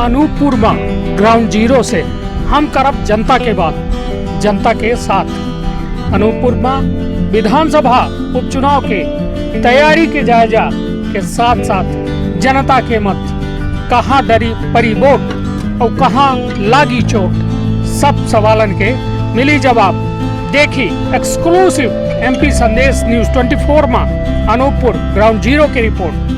अनूपपुर में ground zero से हम करब जनता के बात, जनता के साथ। अनूपपुर में विधानसभा उपचुनाव के तैयारी के जायजा के साथ साथ जनता के मत, कहाँ डरी परी वोट और कहाँ लागी चोट, सब सवालन के मिली जवाब। देखी एक्सक्लूसिव एमपी संदेश न्यूज 24 में अनूपपुर ग्राउंड जीरो की रिपोर्ट।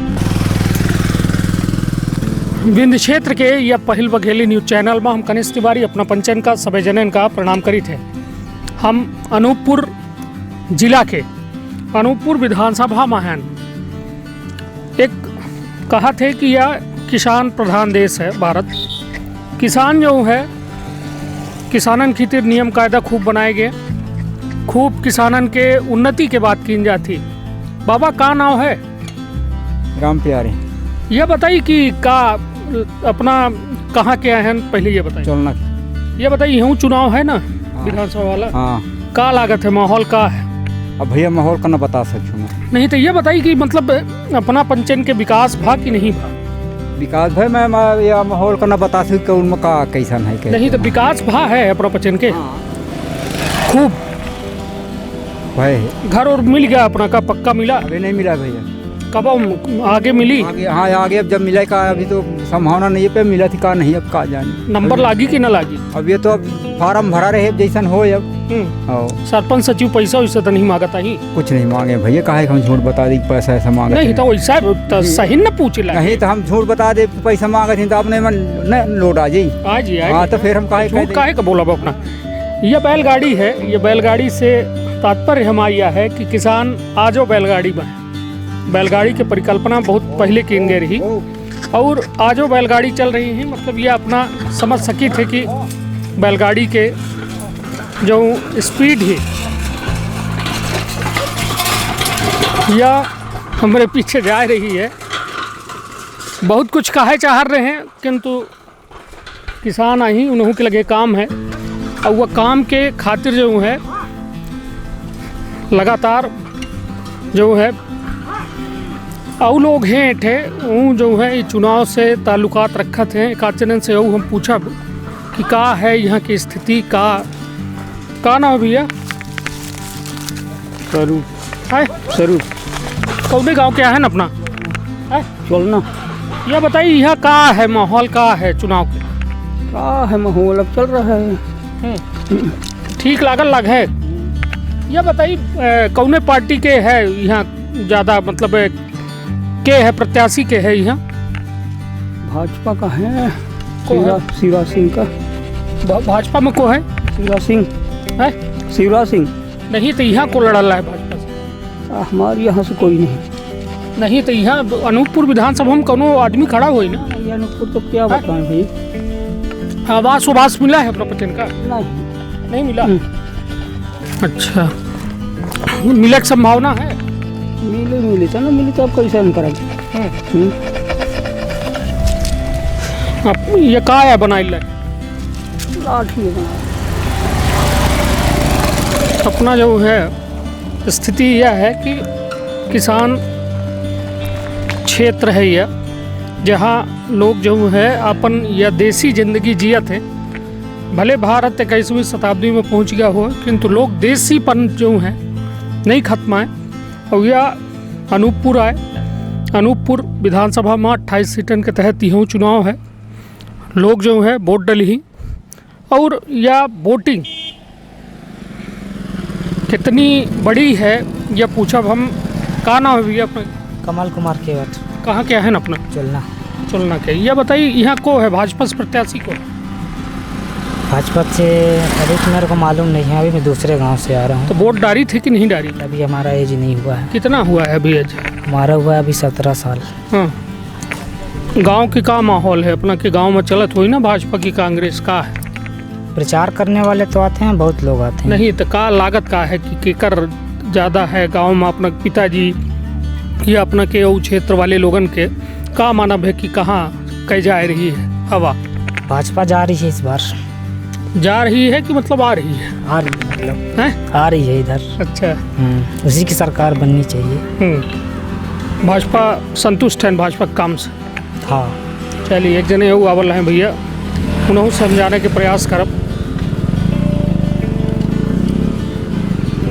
विंध्य क्षेत्र के यह पहिल बघेली न्यूज चैनल में हम कनिष्ठ तिवारी अपना पंचन का सभी जनन का प्रणाम करी थे। हम अनूपपुर जिला के अनूपपुर विधानसभा में हैं। एक कहा थे कि यह किसान प्रधान देश है भारत। किसान जो है, किसानन खातिर नियम कायदा खूब बनाए गए, खूब किसानन के उन्नति के बात की जाती। बाबा का नाम है? राम प्यारे। यह बताइए कि का अपना कहाँ के आए हैं, पहले ये बताइए। चलना ये बताइए, यूँ चुनाव है ना विधानसभा वाला, हाँ। का लागत है, माहौल का है? अब भैया माहौल का ना बता सकूँ मैं। नहीं तो ये बताइए कि मतलब अपना पंचन के विकास भा कि नहीं भा? विकास भाई मैं या माहौल का ना बता सकूँ उनमें का कैसन है। नहीं तो विकास भा है अपना पंचन के खूब? भाई घर और मिल गया अपना का? पक्का मिला? अभी नहीं मिला भैया। कब आगे मिली? आगे, हाँ आगे अब जब मिला का अभी तो संभावना नहीं है, पे मिला थी का नहीं, अब का जाने नंबर लागी कि ना लागी? अब ये तो अब फार्म भरा रहे जैसन हो। अब सरपंच सचिव पैसा वैसा तो नहीं मांगता ही? कुछ नहीं मांगे भैया, काहे हम झूठ बता दी पैसा ऐसा मांगे? नहीं तो वैसा तो सही न पूछे ला। नहीं तो हम झूठ बता दे पैसा मांगे थे तो आपने मन न लोड आ जाई। हाँ तो फिर हम काहे का बोला अपना। यह बैलगाड़ी है, ये बैलगाड़ी से तात्पर्य हम आया है कि किसान आजो बैलगाड़ी में। बैलगाड़ी की परिकल्पना बहुत पहले की गई रही और आजो बैलगाड़ी चल रही है। मतलब ये अपना समझ सकी थे कि बैलगाड़ी के जो स्पीड है या हमारे पीछे जा रही है। बहुत कुछ कहे चाह रहे हैं किंतु किसान ही उन्हों के लगे काम है और वह काम के खातिर जो है लगातार जो है और लोग हैं थे वो जो है चुनाव से ताल्लुकात रखत हैं। एक आचरण से वो हम पूछा कि का है यहाँ की स्थिति, का ना भैया? स्वरूप है स्वरूप कौने गांव के हैं अपना है? चलना। यह बताइए यहाँ का है, माहौल का है चुनाव के? का है माहौल अब चल रहा है, ठीक लागल लग है। यह बताइए कौने पार्टी के है यहाँ ज़्यादा, मतलब के है प्रत्याशी के है यहाँ? भाजपा का है, शिवराज सिंह का। भाजपा में को है? शिवराज सिंह है। शिवराज सिंह नहीं तो यहाँ को लड़ा है भाजपा से? हमारे यहाँ से कोई नहीं। नहीं तो यहाँ अनूपपुर विधानसभा में कोनो आदमी खड़ा हुई ना? अनूपपुर तो क्या बताएं भाई। आवास उवास मिला है अपना पचन का? नहीं मिला। अच्छा, मिले की संभावना है? मिले तो ना मिले तो आप कैसे हम करेंगे। अब ये का है बनाई लाठी अपना जो है स्थिति यह है कि किसान क्षेत्र है यह, जहाँ लोग जो है अपन यह देसी जिंदगी जियत है। भले भारत 21वीं शताब्दी में पहुँच गया हो किंतु लोग देसीपन जो है नहीं खत्म है। और यह अनूपपुर आए, अनूपपुर विधानसभा में 28 सीटन के तहत यह चुनाव है। लोग जो है वोट डली ही और यह वोटिंग कितनी बड़ी है यह पूछा हम। का नाम है भैया अपना? कमल कुमार केवट। कहाँ क्या है ना अपना? चलना के। यह बताइए यहाँ को है भाजपा से प्रत्याशी को? भाजपा से अभी तो मेरे को मालूम नहीं है, अभी मैं दूसरे गांव से आ रहा हूँ। तो वोट डाली थे कि नहीं डाली? अभी हमारा एज नहीं हुआ है। कितना हुआ है अभी एज? हमारा हुआ है अभी 17 साल। हाँ, गांव के का माहौल है अपना के? गांव में चलत हुई ना भाजपा की कांग्रेस का है? प्रचार करने वाले तो आते हैं, बहुत लोग आते हैं। नहीं तो का लागत का है कि केकर ज़्यादा है गांव में? अपना पिताजी या अपना के वो क्षेत्र वाले लोगन के का मानव है कि कहाँ कह जा रही है हवा? भाजपा जा रही है इस बार। जा रही है कि मतलब आ रही है? आ रही है, मतलब है? आ रही है इधर। अच्छा, उसी की सरकार बननी चाहिए। भाजपा संतुष्ट हैं भाजपा के काम से? हाँ। चलिए एक जने एगो आवल हैं भैया, उन्होंने समझाने के प्रयास करब।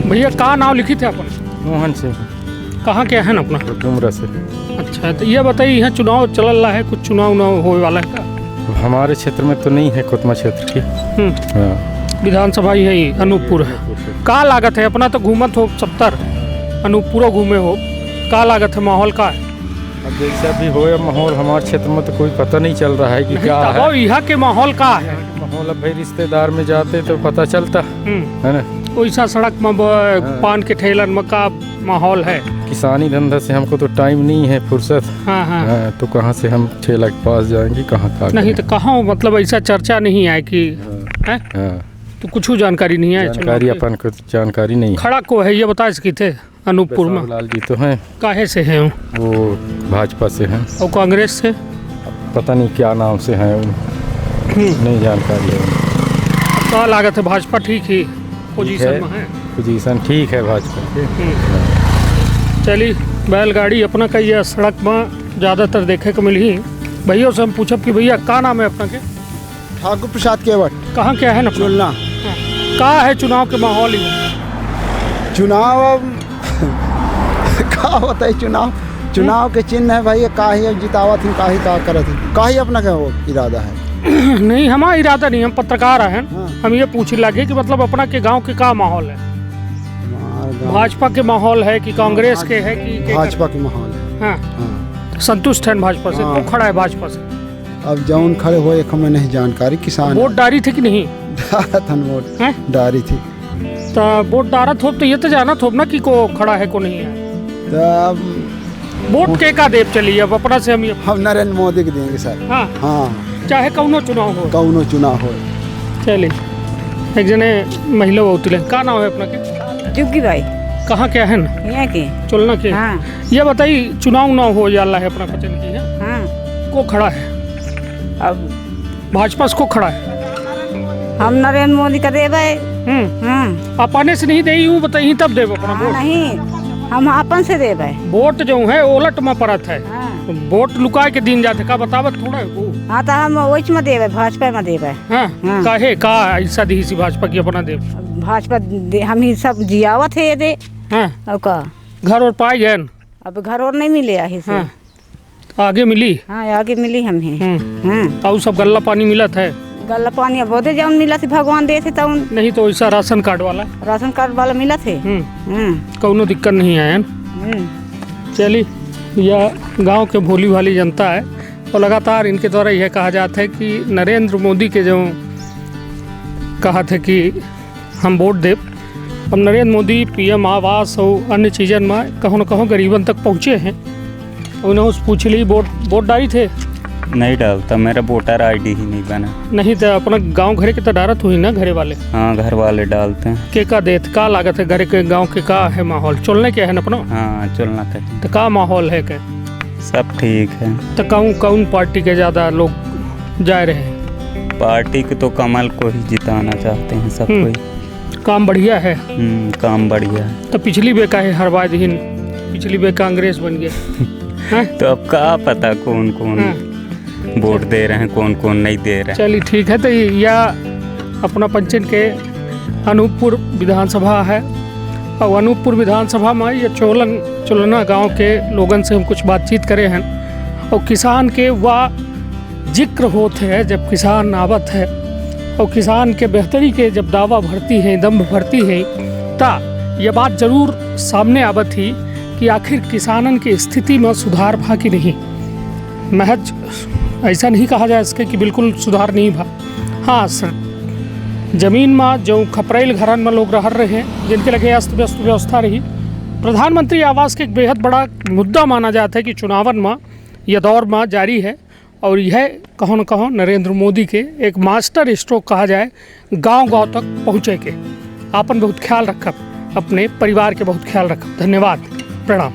भैया का नाम लिखी थे अपन? मोहन सिंह, कहाँ के हैं अपना? डुमरा से। अच्छा, तो ये बताइए यहाँ चुनाव चल रहा है, कुछ चुनाव उनाव होने वाला है का? हमारे क्षेत्र में तो नहीं है, कोतमा क्षेत्र की। हाँ। विधानसभा ही है ही, अनूपपुर है। का लागत है अपना तो घूमत हो 70, अनूपपुर घूमे हो, का लागत है, माहौल का है? अब जैसा भी हो या माहौल, हमारे क्षेत्र में तो कोई पता नहीं चल रहा है कि क्या है। यहाँ के माहौल का है? माहौल अब भाई रिश्तेदार में जाते तो पता चलता है ना। वैसा सड़क में पान के ठेलन में का माहौल है? किसानी धंधा से हमको तो टाइम नहीं है, फुर्सत। हाँ हाँ। हाँ, तो कहाँ से हम ठेला के पास जाएंगे, कहाँ का नहीं तो कहाँ, मतलब ऐसा चर्चा नहीं है कि है? हाँ। तो कुछ जानकारी नहीं है? जानकारी अपन को जानकारी नहीं। खड़ा को है ये बता सकी थे अनूपपुर में? लाल जी तो हैं। काहे से हैं वो भाजपा से हैं। और कांग्रेस से? पता नहीं क्या नाम से हैं, नहीं जानकारी है। क्या लागत है, भाजपा ठीक ही पोजीशन में है? पोजीशन ठीक है भाजपा के। चलिए बैलगाड़ी अपना का ये सड़क में ज़्यादातर देखे को मिली। भैया से हम पूछब कि भैया का नाम है अपना के? ठाकुर प्रसाद केवट। कहाँ क्या है ना चुलना? का है चुनाव के माहौल? चुनाव अब का होता है? चुनाव के चिन्ह है भाई, का ही जितावा थी, का ही का करत थी, का ही अपना क्या हो इरादा है? नहीं हमारा इरादा नहीं, हम पत्रकार हैं। हाँ। हम ये पूछ लगे कि मतलब अपना के गांव के का माहौल है? भाजपा के माहौल है कि कांग्रेस के है कि? भाजपा के माहौल है। हाँ। हाँ। संतुष्ट है भाजपा से? हाँ। तो खड़ा है भाजपा से? अब जौन खड़े हो एक हमें नहीं जानकारी। किसान वोट डारी थी कि नहीं? डारथन वोट हैं? डारी थी। तो वोट डारा थोप तो ये तो जाना थोप ना कि को खड़ा है को नहीं है। तब वोट के का देव चली अब अपना से हम ये? हम नरेंद्र मोदी के देंगे सर। हाँ हाँ, चाहे कौनो चुनाव हो। कौनो चुनाव हो। चलिए एक जने महिला होती है, का नाम है अपना के? जुग्गी भाई। कहाँ क्या है ना? यहाँ के। चुलना के। हाँ। ये बताइए चुनाव ना हो जाला है अपना पचन की है? हाँ। को खड़ा है अब भाजपा से? को खड़ा है? हम नरेंद्र मोदी का देव है। अपने से नहीं दे बताइए तब देव अपना वोट? नहीं, हम अपन से देव है। वोट जो है ओलट में पड़त है। हाँ। वोट लुका के दिन जाते का बतावत थोड़ा है वो? हाँ तो हम वही में देव है, भाजपा में देव है। हाँ। हाँ। काहे का ऐसा दी सी भाजपा की अपना देव? भाजपा हम ही सब जियावत है ये दे। हाँ। और का घर और पाई गए? अब घर और नहीं मिले आही से। हाँ। आगे मिली? हाँ आगे मिली हम ही। और सब गल्ला पानी मिला था? गल्ला पानी बहुते जौन मिला थे भगवान दे थे तौन। नहीं तो ऐसा राशन कार्ड वाला? राशन कार्ड वाला मिला थे। कौनो दिक्कत नहीं आया? चलिए यह गांव के भोली भाली जनता है और लगातार इनके द्वारा यह कहा जाता है कि नरेंद्र मोदी के जो कहा थे कि हम वोट दे, अब नरेंद्र मोदी पीएम आवास और अन्य चीज़न में कहो न कहो गरीबन तक पहुँचे हैं। उन्हें पूछ ली वोट डाली थे? नहीं डालता, मेरा वोटर आईडी ही नहीं बना। नहीं तो अपना गांव घरे के तो डारत हुई ना घरे वाले? हाँ घर वाले डालते हैं। के का देत का लागत है घरे के गांव के? का है माहौल चलने के है ना अपना? हाँ चलना कहीं तो का माहौल है के? सब ठीक है। तो कौन पार्टी के ज़्यादा लोग जा रहे हैं? पार्टी को तो कमल को ही जिताना चाहते हैं सब कोई। काम बढ़िया है? काम बढ़िया है। तो पिछली बे का है हरवा दीन, पिछली बे कांग्रेस बन गया। तो अब का पता कौन कौन वोट दे रहे हैं, कौन कौन नहीं दे रहे हैं। चलिए ठीक है। तो यह अपना पंचन के अनूपपुर विधानसभा है और अनूपपुर विधानसभा में ये चुलना गांव के लोगन से हम कुछ बातचीत करे हैं और किसान के वह जिक्र होते है जब किसान आवत है और किसान के बेहतरी के जब दावा भरती है, दम्भ भरती है, ता यह बात जरूर सामने आवत थी कि आखिर किसानन की स्थिति में सुधार भा कि नहीं। महज ऐसा नहीं कहा जा सके कि बिल्कुल सुधार नहीं भा। हाँ सर, जमीन में जो खपरेल घरन में लोग रह रहे हैं जिनके लगे अस्त व्यस्त व्यवस्था रही, प्रधानमंत्री आवास के एक बेहद बड़ा मुद्दा माना जाता है कि चुनावन में यह दौर में जारी है और यह कहो न कहो नरेंद्र मोदी के एक मास्टर स्ट्रोक कहा जाए गांव-गांव तक पहुँचे के। आपन बहुत ख्याल रखब, अपने परिवार के बहुत ख्याल रखब। धन्यवाद, प्रणाम।